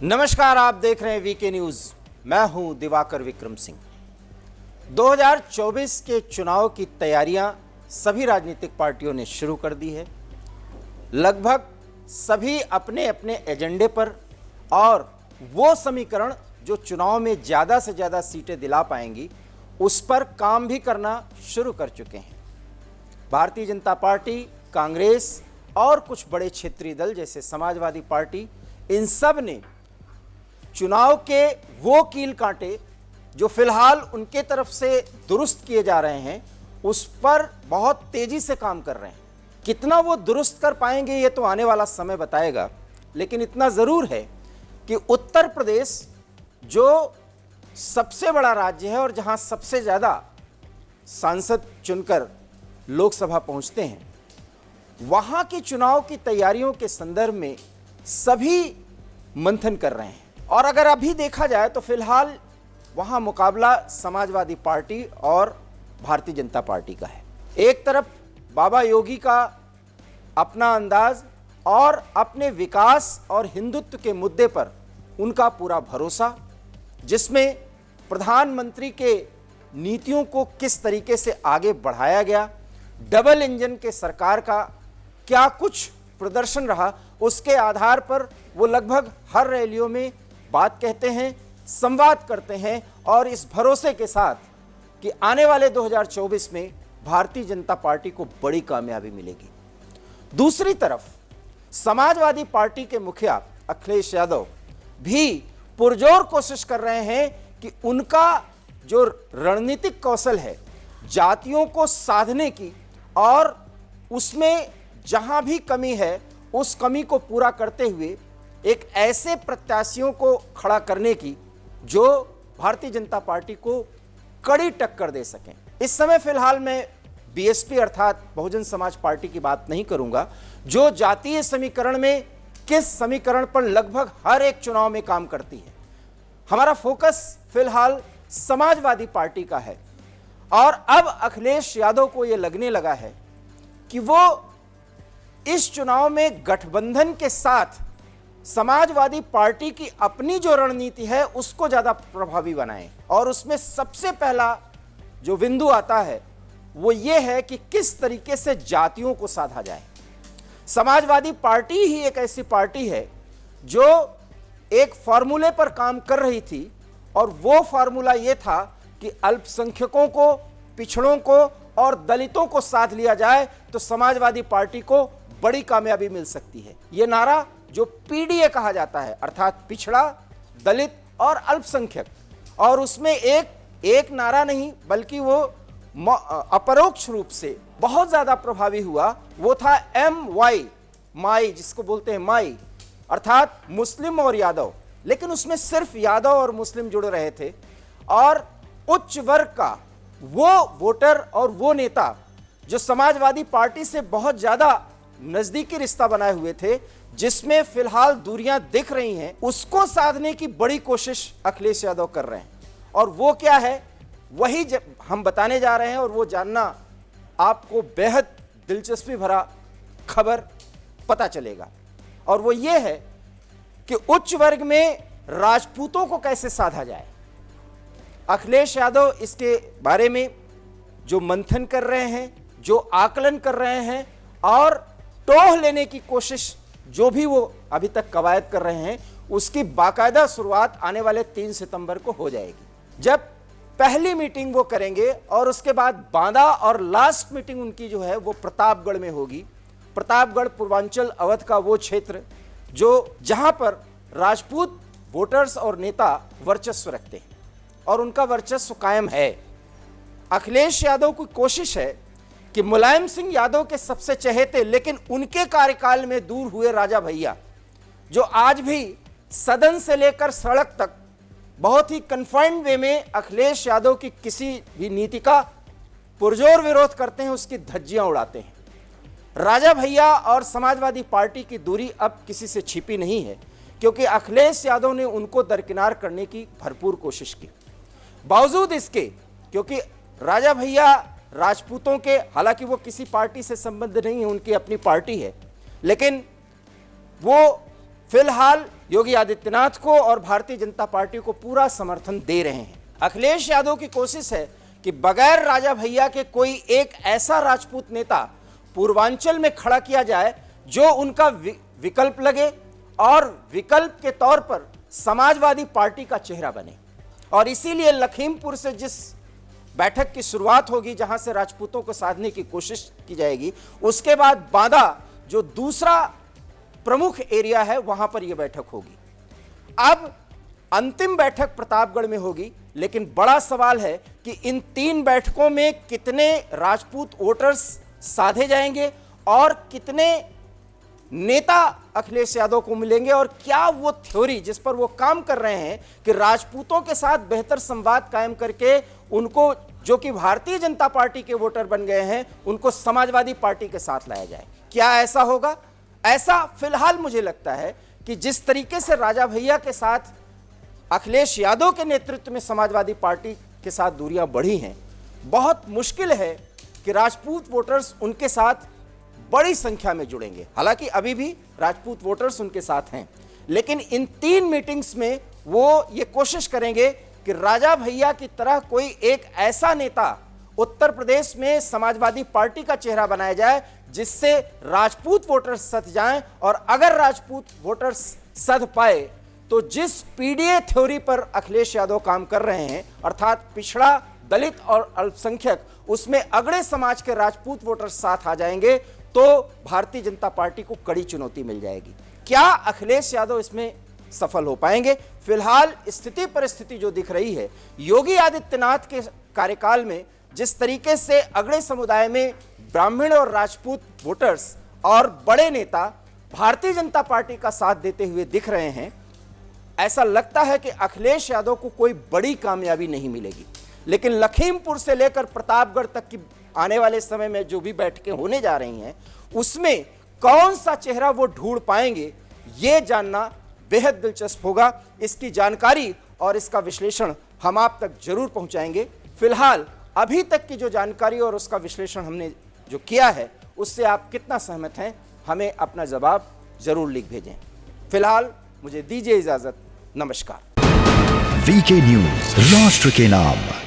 नमस्कार, आप देख रहे हैं वीके न्यूज। मैं हूं दिवाकर विक्रम सिंह। 2024 के चुनाव की तैयारियां सभी राजनीतिक पार्टियों ने शुरू कर दी है। लगभग सभी अपने अपने एजेंडे पर और वो समीकरण जो चुनाव में ज़्यादा से ज़्यादा सीटें दिला पाएंगी उस पर काम भी करना शुरू कर चुके हैं। भारतीय जनता पार्टी, कांग्रेस और कुछ बड़े क्षेत्रीय दल जैसे समाजवादी पार्टी, इन सब ने चुनाव के वो कील कांटे जो फिलहाल उनके तरफ से दुरुस्त किए जा रहे हैं उस पर बहुत तेजी से काम कर रहे हैं। कितना वो दुरुस्त कर पाएंगे ये तो आने वाला समय बताएगा, लेकिन इतना ज़रूर है कि उत्तर प्रदेश जो सबसे बड़ा राज्य है और जहां सबसे ज़्यादा सांसद चुनकर लोकसभा पहुंचते हैं, वहां की चुनाव की तैयारियों के संदर्भ में सभी मंथन कर रहे हैं। और अगर अभी देखा जाए तो फिलहाल वहां मुकाबला समाजवादी पार्टी और भारतीय जनता पार्टी का है। एक तरफ बाबा योगी का अपना अंदाज और अपने विकास और हिंदुत्व के मुद्दे पर उनका पूरा भरोसा, जिसमें प्रधानमंत्री के नीतियों को किस तरीके से आगे बढ़ाया गया, डबल इंजन के सरकार का क्या कुछ प्रदर्शन रहा, उसके आधार पर वो लगभग हर रैलियों में बात कहते हैं, संवाद करते हैं और इस भरोसे के साथ कि आने वाले 2024 में भारतीय जनता पार्टी को बड़ी कामयाबी मिलेगी। दूसरी तरफ समाजवादी पार्टी के मुखिया अखिलेश यादव भी पुरजोर कोशिश कर रहे हैं कि उनका जो रणनीतिक कौशल है जातियों को साधने की और उसमें जहां भी कमी है उस कमी को पूरा करते हुए एक ऐसे प्रत्याशियों को खड़ा करने की जो भारतीय जनता पार्टी को कड़ी टक्कर दे सकें। इस समय फिलहाल मैं बीएसपी अर्थात बहुजन समाज पार्टी की बात नहीं करूंगा, जो जातीय समीकरण में किस समीकरण पर लगभग हर एक चुनाव में काम करती है। हमारा फोकस फिलहाल समाजवादी पार्टी का है और अब अखिलेश यादव को यह लगने लगा है कि वो इस चुनाव में गठबंधन के साथ समाजवादी पार्टी की अपनी जो रणनीति है उसको ज्यादा प्रभावी बनाएं। और उसमें सबसे पहला जो बिंदु आता है वो ये है कि किस तरीके से जातियों को साधा जाए। समाजवादी पार्टी ही एक ऐसी पार्टी है जो एक फॉर्मूले पर काम कर रही थी और वो फॉर्मूला ये था कि अल्पसंख्यकों को, पिछड़ों को और दलितों को साध लिया जाए तो समाजवादी पार्टी को बड़ी कामयाबी मिल सकती है। ये नारा जो पीडीए कहा जाता है अर्थात पिछड़ा, दलित और अल्पसंख्यक, और उसमें एक नारा नहीं बल्कि वो अपरोक्ष रूप से बहुत ज्यादा प्रभावी हुआ, वो था MY, माई, जिसको बोलते हैं माई, अर्थात मुस्लिम और यादव। लेकिन उसमें सिर्फ यादव और मुस्लिम जुड़ रहे थे और उच्च वर्ग का वो वोटर और वो नेता जो समाजवादी पार्टी से बहुत ज्यादा नजदीकी रिश्ता बनाए हुए थे, जिसमें फिलहाल दूरियां दिख रही हैं, उसको साधने की बड़ी कोशिश अखिलेश यादव कर रहे हैं। और वो क्या है वही हम बताने जा रहे हैं और वो जानना आपको बेहद दिलचस्पी भरा खबर पता चलेगा। और वो ये है कि उच्च वर्ग में राजपूतों को कैसे साधा जाए। अखिलेश यादव इसके बारे में जो मंथन कर रहे हैं, जो आकलन कर रहे हैं और टोह लेने की कोशिश जो भी वो अभी तक कवायद कर रहे हैं, उसकी बाकायदा शुरुआत आने वाले 3 सितंबर को हो जाएगी, जब पहली मीटिंग वो करेंगे और उसके बाद बांदा और लास्ट मीटिंग उनकी जो है वो प्रतापगढ़ में होगी। प्रतापगढ़ पूर्वांचल अवध का वो क्षेत्र जो जहां पर राजपूत वोटर्स और नेता वर्चस्व रखते हैं और उनका वर्चस्व कायम है। अखिलेश यादव की कोशिश है कि मुलायम सिंह यादव के सबसे चहेते लेकिन उनके कार्यकाल में दूर हुए राजा भैया, जो आज भी सदन से लेकर सड़क तक बहुत ही कन्फाइंड वे में अखिलेश यादव की किसी भी नीति का पुरजोर विरोध करते हैं, उसकी धज्जियां उड़ाते हैं। राजा भैया और समाजवादी पार्टी की दूरी अब किसी से छिपी नहीं है, क्योंकि अखिलेश यादव ने उनको दरकिनार करने की भरपूर कोशिश की। बावजूद इसके, क्योंकि राजा भैया राजपूतों के, हालांकि वो किसी पार्टी से संबंध नहीं है, उनकी अपनी पार्टी है, लेकिन वो फिलहाल योगी आदित्यनाथ को और भारतीय जनता पार्टी को पूरा समर्थन दे रहे हैं। अखिलेश यादव की कोशिश है कि बगैर राजा भैया के कोई एक ऐसा राजपूत नेता पूर्वांचल में खड़ा किया जाए जो उनका विकल्प लगे और विकल्प के तौर पर समाजवादी पार्टी का चेहरा बने। और इसीलिए लखीमपुर से जिस बैठक की शुरुआत होगी, जहां से राजपूतों को साधने की कोशिश की जाएगी, उसके बाद बांदा जो दूसरा प्रमुख एरिया है, वहां पर यह बैठक होगी। अब अंतिम बैठक प्रतापगढ़ में होगी, लेकिन बड़ा सवाल है कि इन 3 बैठकों में कितने राजपूत वोटर्स साधे जाएंगे और कितने नेता अखिलेश यादव को मिलेंगे, और क्या वो थ्योरी जिस पर वो काम कर रहे हैं कि राजपूतों के साथ बेहतर संवाद कायम करके उनको, जो कि भारतीय जनता पार्टी के वोटर बन गए हैं, उनको समाजवादी पार्टी के साथ लाया जाए, क्या ऐसा होगा? ऐसा फिलहाल मुझे लगता है कि जिस तरीके से राजा भैया के साथ अखिलेश यादव के नेतृत्व में समाजवादी पार्टी के साथ दूरियां बढ़ी हैं, बहुत मुश्किल है कि राजपूत वोटर्स उनके साथ बड़ी संख्या में जुड़ेंगे। हालांकि अभी भी राजपूत वोटर्स उनके साथ हैं, लेकिन इन 3 मीटिंग्स में वो ये कोशिश करेंगे कि राजा भैया की तरह कोई एक ऐसा नेता उत्तर प्रदेश में समाजवादी पार्टी का चेहरा बनाया जाए जिससे राजपूत वोटर्स सध जाएं, और अगर राजपूत वोटर्स सध पाए तो जिस पीडीए थ्योरी पर अखिलेश यादव काम कर रहे हैं, अर्थात पिछड़ा, दलित और अल्पसंख्यक, उसमें अगड़े समाज के राजपूत वोटर्स साथ आ जाएंगे तो भारतीय जनता पार्टी को कड़ी चुनौती मिल जाएगी। क्या अखिलेश यादव इसमें सफल हो पाएंगे? फिलहाल स्थिति परिस्थिति जो दिख रही है, योगी आदित्यनाथ के कार्यकाल में जिस तरीके से अगड़े समुदाय में ब्राह्मण और राजपूत वोटर्स और बड़े नेता भारतीय जनता पार्टी का साथ देते हुए दिख रहे हैं, ऐसा लगता है कि अखिलेश यादव को कोई बड़ी कामयाबी नहीं मिलेगी। लेकिन लखीमपुर से लेकर प्रतापगढ़ तक की आने वाले समय में जो भी बैठकें होने जा रही हैं, उसमें कौन सा चेहरा वो ढूंढ पाएंगे, ये जानना बेहद दिलचस्प होगा। इसकी जानकारी और इसका विश्लेषण हम आप तक जरूर पहुंचाएंगे। फिलहाल अभी तक की जो जानकारी और उसका विश्लेषण हमने जो किया है, उससे आप कितना सहमत हैं, हमें अपना जवाब जरूर लिख भेजें। फिलहाल मुझे दीजिए इजाजत। नमस्कार। वीके न्यूज, राष्ट्र के नाम।